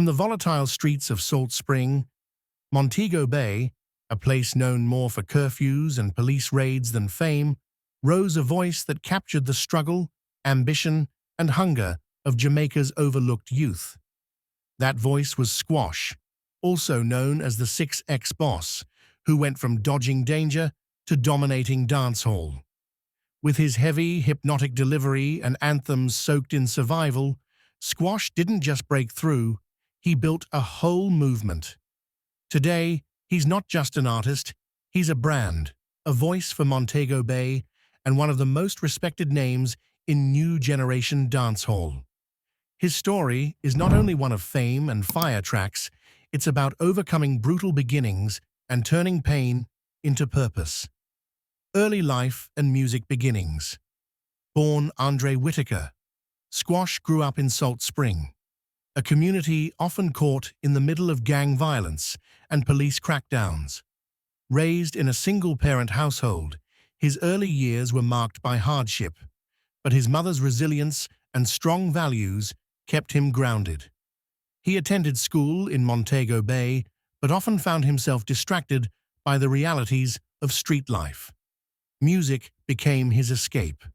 From the volatile streets of Salt Spring, Montego Bay, a place known more for curfews and police raids than fame, rose a voice that captured the struggle, ambition, and hunger of Jamaica's overlooked youth. That voice was Squash, also known as the 6X Boss, who went from dodging danger to dominating dancehall. With his heavy, hypnotic delivery and anthems soaked in survival, Squash didn't just break through, he built a whole movement. Today, he's not just an artist, he's a brand, a voice for Montego Bay, and one of the most respected names in new generation dancehall. His story is not only one of fame and fire tracks, it's about overcoming brutal beginnings and turning pain into purpose. Early life and music beginnings. Born Andre Whittaker, Squash grew up in Salt Spring, a community often caught in the middle of gang violence and police crackdowns. Raised in a single-parent household, his early years were marked by hardship, but his mother's resilience and strong values kept him grounded. He attended school in Montego Bay, but often found himself distracted by the realities of street life. Music became his escape.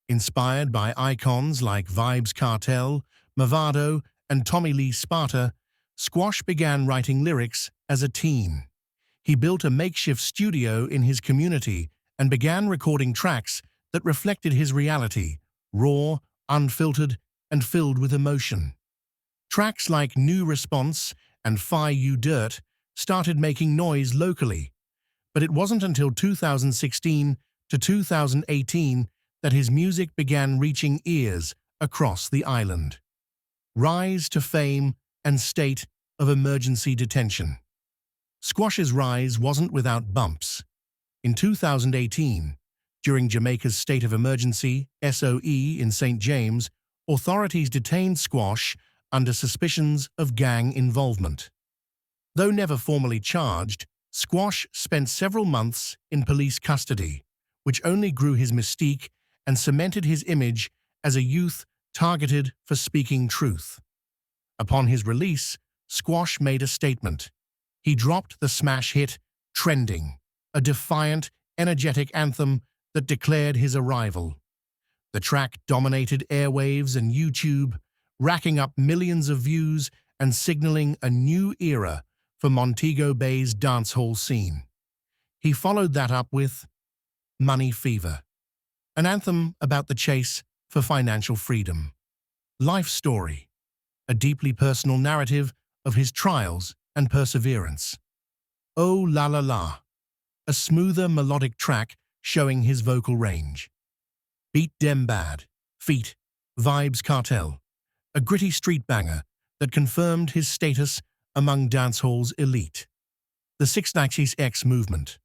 Inspired by icons like Vybz Kartel, Mavado, and Tommy Lee Sparta, Squash began writing lyrics as a teen. He built a makeshift studio in his community and began recording tracks that reflected his reality, raw, unfiltered, and filled with emotion. Tracks like New Response and Fi You Dirt started making noise locally, but it wasn't until 2016 to 2018 that his music began reaching ears across the island. Rise to fame and state of emergency detention. Squash's rise wasn't without bumps. In 2018, during Jamaica's state of emergency, SOE, in St. James, authorities detained Squash under suspicions of gang involvement. Though never formally charged, Squash spent several months in police custody, which only grew his mystique and cemented his image as a youth targeted for speaking truth. Upon his release, Squash made a statement. He dropped the smash hit Trending, a defiant, energetic anthem that declared his arrival. The track dominated airwaves and YouTube, racking up millions of views and signaling a new era for Montego Bay's dancehall scene. He followed that up with Money Fever, an anthem about the chase for financial freedom. Life Story, a deeply personal narrative of his trials and perseverance. Oh La La La, a smoother melodic track showing his vocal range. Beat Dem Bad, feat. Vybz Kartel, a gritty street banger that confirmed his status among dancehall's elite. The 6X movement.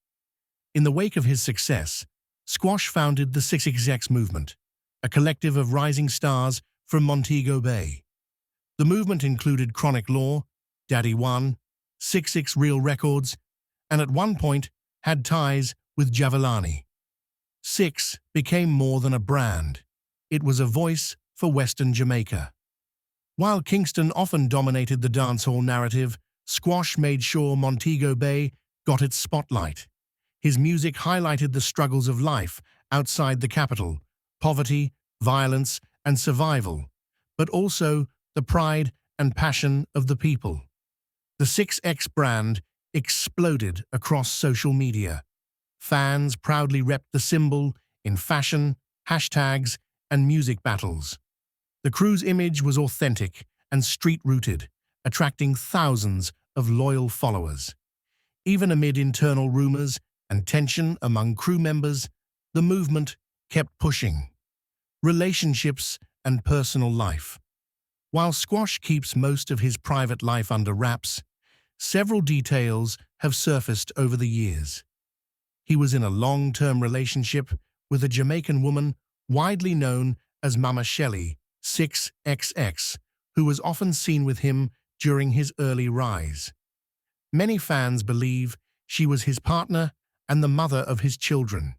In the wake of his success, Squash founded the 6X movement, a collective of rising stars from Montego Bay. The movement included Chroniclaw, Daddy One, 6X Real Records, and at one point had ties with Javelani. 6 became more than a brand. It was a voice for Western Jamaica. While Kingston often dominated the dancehall narrative, Squash made sure Montego Bay got its spotlight. His music highlighted the struggles of life outside the capital, poverty, violence, and survival, but also the pride and passion of the people. The 6X brand exploded across social media. Fans proudly repped the symbol in fashion, hashtags, and music battles. The crew's image was authentic and street-rooted, attracting thousands of loyal followers. Even amid internal rumors and tension among crew members, the movement kept pushing. Relationships and personal life. While Squash keeps most of his private life under wraps, several details have surfaced over the years. He was in a long-term relationship with a Jamaican woman widely known as Mama Shelly, 6XX, who was often seen with him during his early rise. Many fans believe she was his partner and the mother of his children.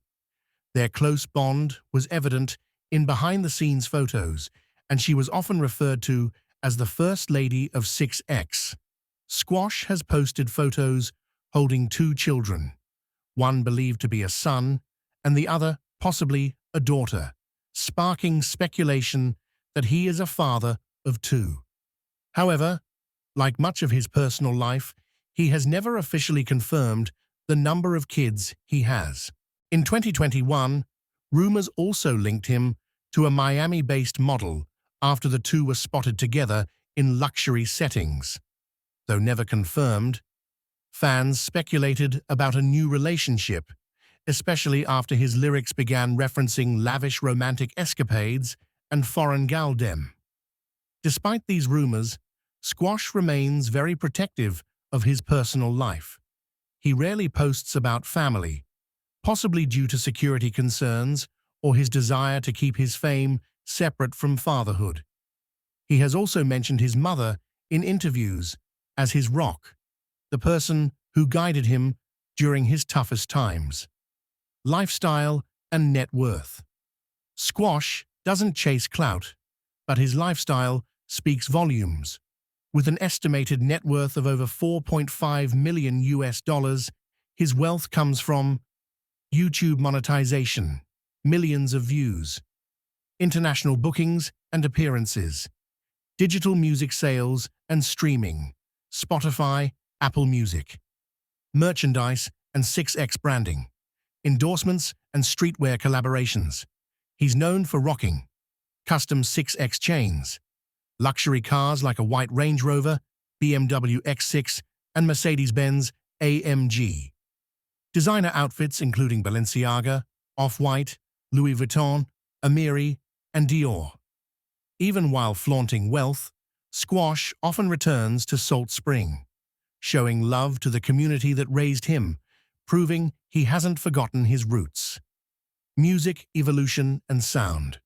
Their close bond was evident in behind-the-scenes photos, and she was often referred to as the First Lady of 6X. Squash has posted photos holding two children, one believed to be a son and the other possibly a daughter, sparking speculation that he is a father of two. However, like much of his personal life, he has never officially confirmed the number of kids he has. In 2021, rumors also linked him to a Miami-based model after the two were spotted together in luxury settings. Though never confirmed, fans speculated about a new relationship, especially after his lyrics began referencing lavish romantic escapades and foreign galdem. Despite these rumors, Squash remains very protective of his personal life. He rarely posts about family, possibly due to security concerns or his desire to keep his fame separate from fatherhood. He has also mentioned his mother in interviews as his rock, the person who guided him during his toughest times. Lifestyle and net worth. Squash doesn't chase clout, but his lifestyle speaks volumes. With an estimated net worth of over $4.5 million, his wealth comes from YouTube monetization, millions of views, international bookings and appearances, digital music sales and streaming, Spotify, Apple Music, merchandise and 6X branding, endorsements and streetwear collaborations. He's known for rocking custom 6X chains, luxury cars like a white Range Rover, BMW X6, and Mercedes-Benz AMG. Designer outfits including Balenciaga, Off-White, Louis Vuitton, Amiri, and Dior. Even while flaunting wealth, Squash often returns to Salt Spring, showing love to the community that raised him, proving he hasn't forgotten his roots. Music, evolution, and sound.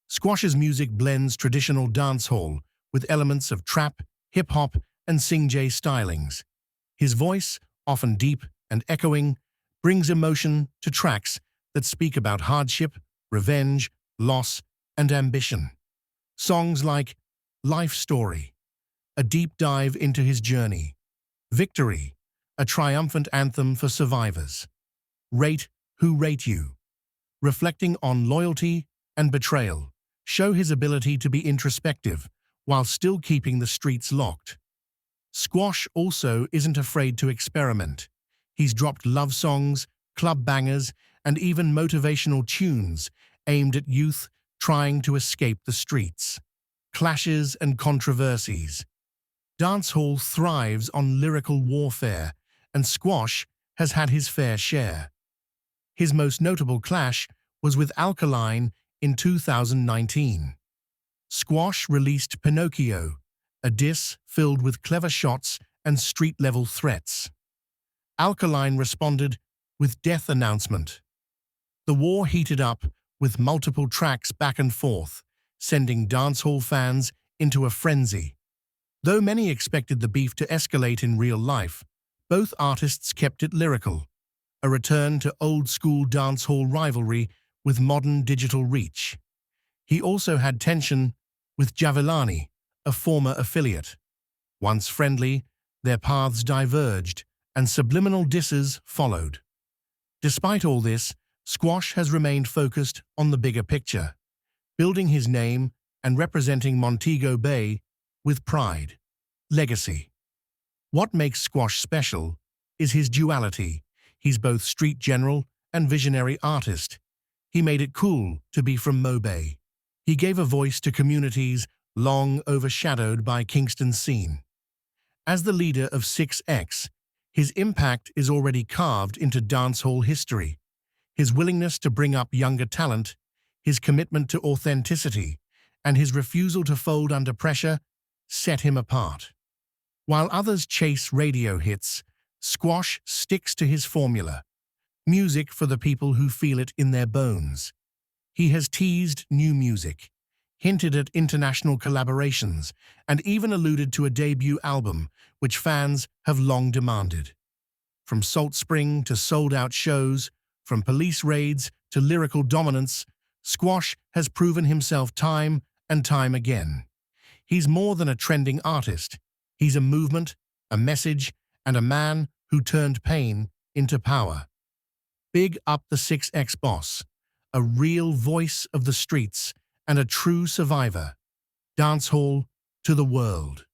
Squash's music blends traditional dancehall with elements of trap, hip-hop, and sing-jay stylings. His voice, often deep and echoing, brings emotion to tracks that speak about hardship, revenge, loss, and ambition. Songs like Life Story, a deep dive into his journey. Victory, a triumphant anthem for survivors. Rate Who Rate You, reflecting on loyalty and betrayal, show his ability to be introspective while still keeping the streets locked. Squash also isn't afraid to experiment. He's dropped love songs, club bangers, and even motivational tunes aimed at youth trying to escape the streets. Clashes and controversies. Dancehall thrives on lyrical warfare, and Squash has had his fair share. His most notable clash was with Alkaline in 2019. Squash released Pinocchio, a diss filled with clever shots and street-level threats. Alkaline responded with Death Announcement. The war heated up with multiple tracks back and forth, sending dancehall fans into a frenzy. Though many expected the beef to escalate in real life, both artists kept it lyrical, a return to old-school dancehall rivalry with modern digital reach. He also had tension with Javelani, a former affiliate. Once friendly, their paths diverged, and subliminal disses followed. Despite all this, Squash has remained focused on the bigger picture, building his name and representing Montego Bay with pride. Legacy. What makes Squash special is his duality. He's both street general and visionary artist. He made it cool to be from Mo Bay. He gave a voice to communities long overshadowed by Kingston's scene. As the leader of 6X, his impact is already carved into dancehall history. His willingness to bring up younger talent, his commitment to authenticity, and his refusal to fold under pressure set him apart. While others chase radio hits, Squash sticks to his formula: music for the people who feel it in their bones. He has teased new music, hinted at international collaborations, and even alluded to a debut album, which fans have long demanded. From Salt Spring to sold-out shows, from police raids to lyrical dominance, Squash has proven himself time and time again. He's more than a trending artist. He's a movement, a message, and a man who turned pain into power. Big up the 6X boss, a real voice of the streets and a true survivor. Dancehall to the world.